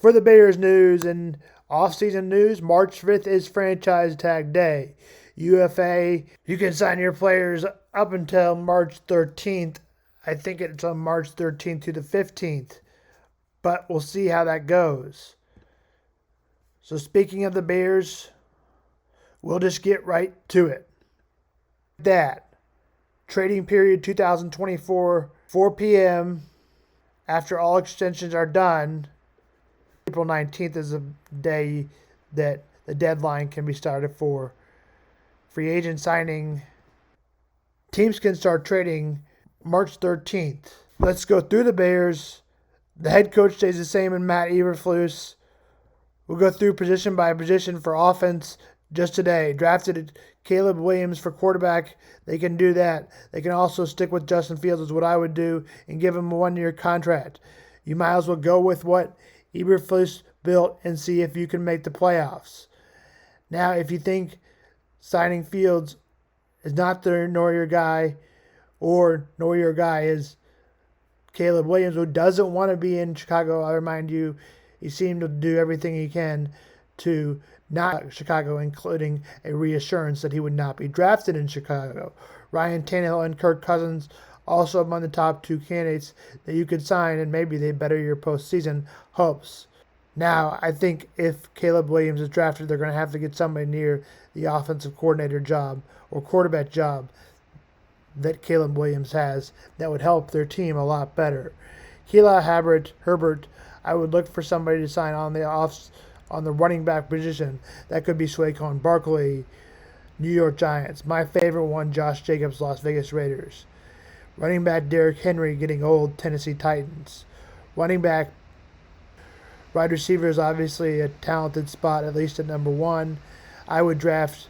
For the Bears news and offseason news, March 5th is franchise tag day. UFA, you can sign your players up until March 13th. I think it's on March 13th to the 15th, but we'll see how that goes. So speaking of the Bears, we'll just get right to it. That trading period 2024, 4 p.m. after all extensions are done. April 19th is a day that the deadline can be started for free agent signing. Teams can start trading March 13th. Let's go through the Bears. The head coach stays the same in Matt Eberflus. We'll go through position by position for offense just today. Drafted Caleb Williams for quarterback. They can do that. They can also stick with Justin Fields is what I would do and give him a 1-year contract. You might as well go with what Eberflus built and see if you can make the playoffs. Now, if you think signing Fields is not nor your guy, or nor your guy is Caleb Williams, who doesn't want to be in Chicago, I remind you, he seemed to do everything he can to not Chicago, including a reassurance that he would not be drafted in Chicago. Ryan Tannehill and Kirk Cousins also among the top 2 candidates that you could sign, and maybe they better your postseason hopes. Now, I think if Caleb Williams is drafted, they're going to have to get somebody near the offensive coordinator job or quarterback job that Caleb Williams has that would help their team a lot better. Keila Herbert, I would look for somebody to sign on the running back position. That could be Saquon Barkley, New York Giants. My favorite one, Josh Jacobs, Las Vegas Raiders. Running back Derrick Henry getting old, Tennessee Titans. Running back, wide receiver is obviously a talented spot, at least at number 1. I would draft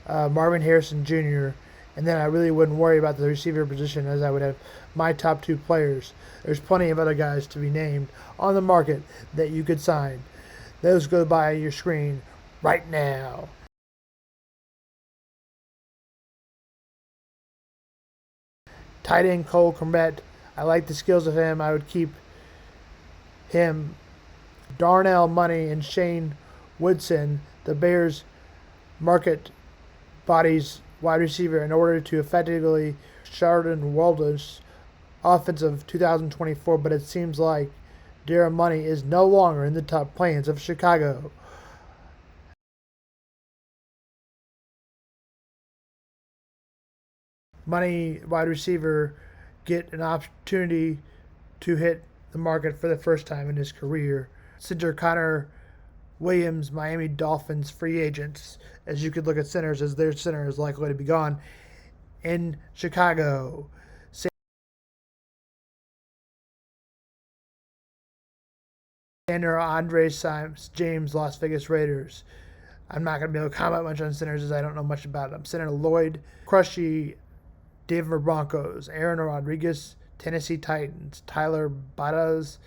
Marvin Harrison Jr., and then I really wouldn't worry about the receiver position as I would have my top 2 players. There's plenty of other guys to be named on the market that you could sign. Those go by your screen right now. Tight end Cole Kmet, I like the skills of him. I would keep him. Darnell Money and Shane Woodson, the Bears market bodies wide receiver in order to effectively Sheldon Waldus offensive 2024, but it seems like Darnell Money is no longer in the top plans of Chicago. Money wide receiver get an opportunity to hit the market for the first time in his career. Center Connor Williams, Miami Dolphins free agents, as you could look at centers, as their center is likely to be gone in Chicago. Center Andre James, Las Vegas Raiders. I'm not going to be able to comment much on centers as I don't know much about them. Center Lloyd Crushy, Denver Broncos. Aaron Rodriguez, Tennessee Titans. Tyler Badas,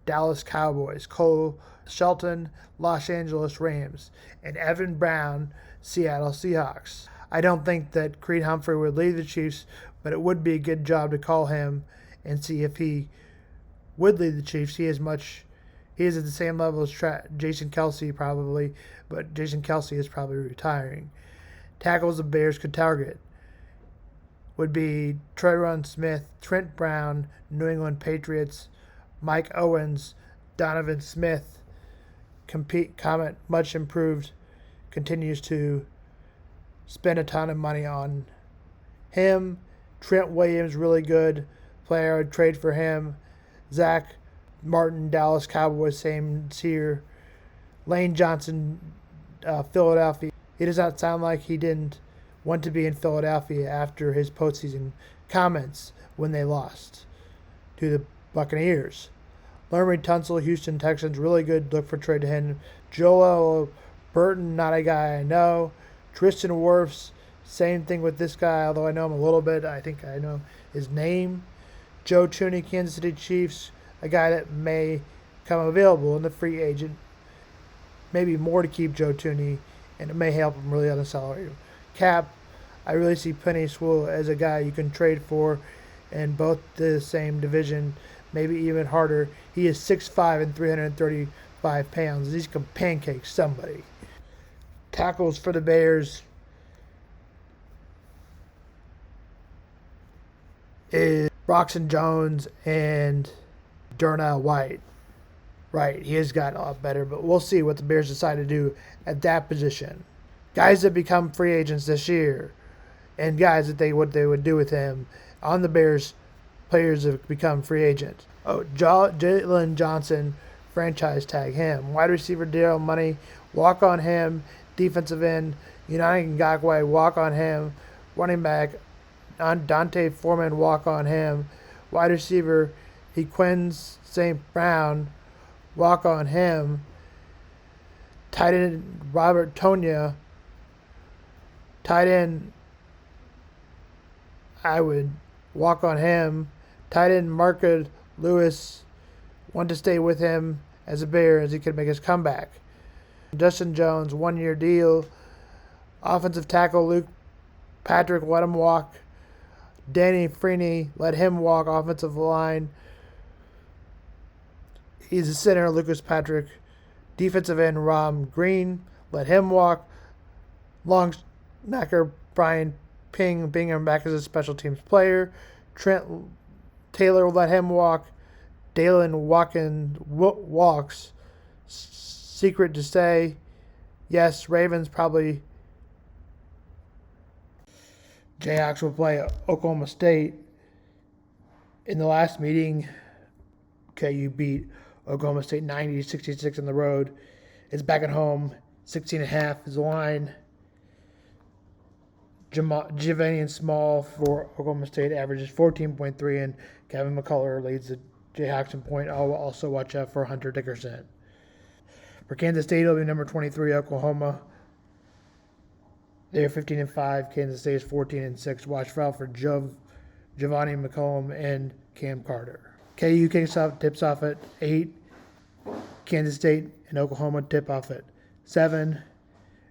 Dallas Cowboys. Cole Shelton, Los Angeles Rams. And Evan Brown, Seattle Seahawks. I don't think that Creed Humphrey would leave the Chiefs, but it would be a good job to call him and see if he would lead the Chiefs. He is at the same level as Jason Kelce probably, but Jason Kelce is probably retiring. Tackles the Bears could target would be Tyron Smith, Trent Brown, New England Patriots, Mike Owens, Donovan Smith. Comet, much improved, continues to spend a ton of money on him. Trent Williams, really good player. I would trade for him. Zach Martin, Dallas Cowboys, same here. Lane Johnson, Philadelphia. It does not sound like he didn't want to be in Philadelphia after his postseason comments when they lost to the Buccaneers. Larry Tunsil, Houston Texans, really good. Look for trade to him. Joel Burton, not a guy I know. Tristan Wirfs, same thing with this guy, although I know him a little bit. I think I know his name. Joe Thuney, Kansas City Chiefs, a guy that may come available in the free agent. Maybe more to keep Joe Thuney, and it may help him really on the salary cap. I really see Penny Sewell as a guy you can trade for in both the same division. maybe even harder. He is 6'5" and 335 pounds. These can pancake somebody. Tackles for the Bears is Roxon Jones and Darnell White. Right, he has gotten a lot better, but we'll see what the Bears decide to do at that position. Guys that become free agents this year, and guys that what they would do with him on the Bears, players have become free agents. Jalen Johnson, franchise tag him. Wide receiver Daryl Money, walk on him. Defensive end United Ngakoue, walk on him. Running back Dante Foreman, walk on him. Wide receiver Equins St. Brown, walk on him. Tight end Robert Tonya. Tight end, I would walk on him. Tight end Marcus Lewis, want to stay with him as a Bear as he could make his comeback. Justin Jones, 1-year deal. Offensive tackle Luke Patrick, let him walk. Danny Freeney, let him walk. Offensive line, he's a center, Lucas Patrick. Defensive end Rom Green, let him walk. Long snacker Brian Bingham back as a special teams player. Trent Taylor, let him walk. Dalen Watkins walks. Secret to say, yes, Ravens probably. Jayhawks will play Oklahoma State. In the last meeting, KU beat Oklahoma State 90-66 on the road. It's back at home. 16.5 is the line. Javanian Small for Oklahoma State averages 14.3, and Kevin McCullough leads the Jayhawks in point. I'll also watch out for Hunter Dickerson. For Kansas State, it'll be number 23, Oklahoma. They're 15-5. Kansas State is 14-6. Watch out for Giovanni McCollum and Cam Carter. KU tips off at 8. Kansas State and Oklahoma tip off at 7.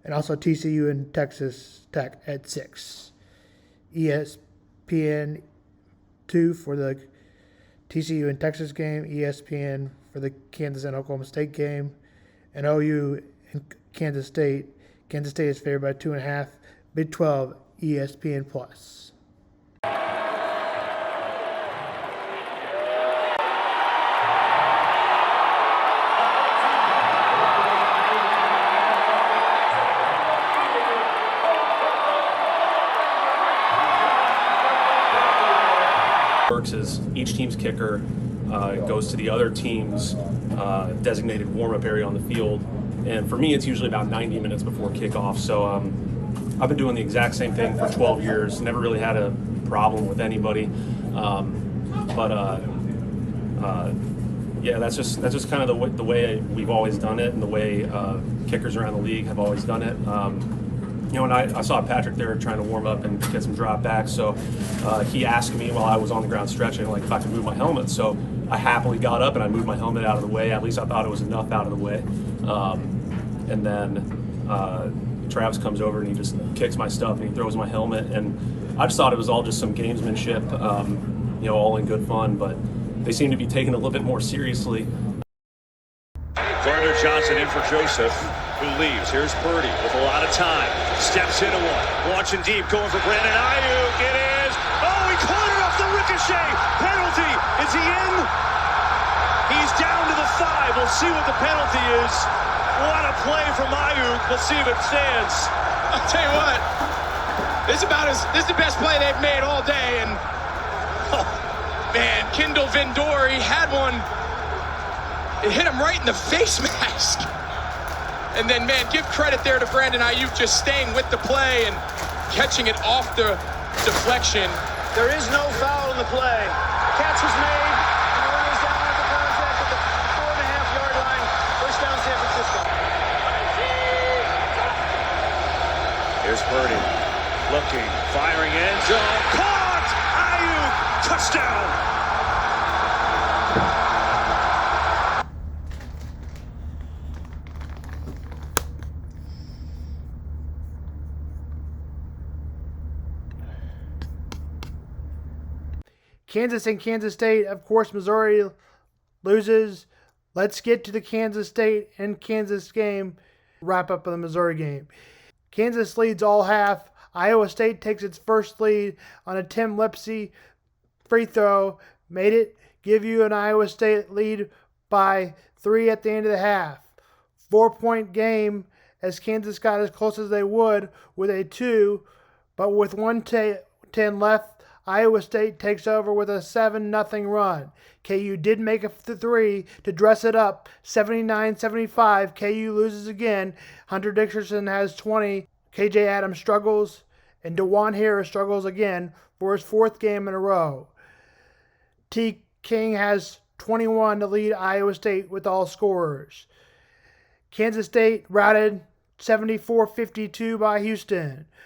And also TCU and Texas Tech at 6. ESPN 2 for the TCU and Texas game. ESPN for the Kansas and Oklahoma State game. And OU and Kansas State. Kansas State is favored by 2.5. Big 12 ESPN Plus. Works is each team's kicker goes to the other team's designated warm-up area on the field, and for me it's usually about 90 minutes before kickoff. So I've been doing the exact same thing for 12 years, never really had a problem with anybody, yeah, that's just kind of the way we've always done it, and the way kickers around the league have always done it. And I saw Patrick there trying to warm up and get some drop backs, so he asked me while I was on the ground stretching, like, if I could move my helmet. So I happily got up and I moved my helmet out of the way. At least I thought it was enough out of the way. And then Travis comes over and he just kicks my stuff and he throws my helmet. And I just thought it was all just some gamesmanship, all in good fun. But they seem to be taking it a little bit more seriously. Gardner Johnson in for Joseph, who leaves. Here's Purdy with a lot of time. Steps into one. Launching deep, going for Bradon Aiuk. It is. Oh, he caught it off the ricochet. Penalty. Is he in? He's down to the 5. We'll see what the penalty is. What a play from Aiuk. We'll see if it stands. I'll tell you what. This is the best play they've made all day. And, oh, man, Kendall Vindor, he had one. It hit him right in the face mask. And then, man, give credit there to Bradon Aiuk just staying with the play and catching it off the deflection. There is no foul in the play. Catch was made. And the runner's down at the contact at the 4.5-yard line. First down, San Francisco. Here's Purdy. Looking, firing end zone. Caught! Aiuk! Touchdown! Kansas and Kansas State. Of course, Missouri loses. Let's get to the Kansas State and Kansas game. Wrap up of the Missouri game. Kansas leads all half. Iowa State takes its first lead on a Tim Lipsey free throw. Made it give you an Iowa State lead by 3 at the end of the half. 4-point game as Kansas got as close as they would with a 2, but with 1:10 left, Iowa State takes over with a 7-0 run. KU did make a 3 to dress it up, 79-75. KU loses again. Hunter Dickerson has 20. KJ Adams struggles, and DeJuan Harris struggles again for his 4th game in a row. T. King has 21 to lead Iowa State with all scorers. Kansas State routed 74-52 by Houston.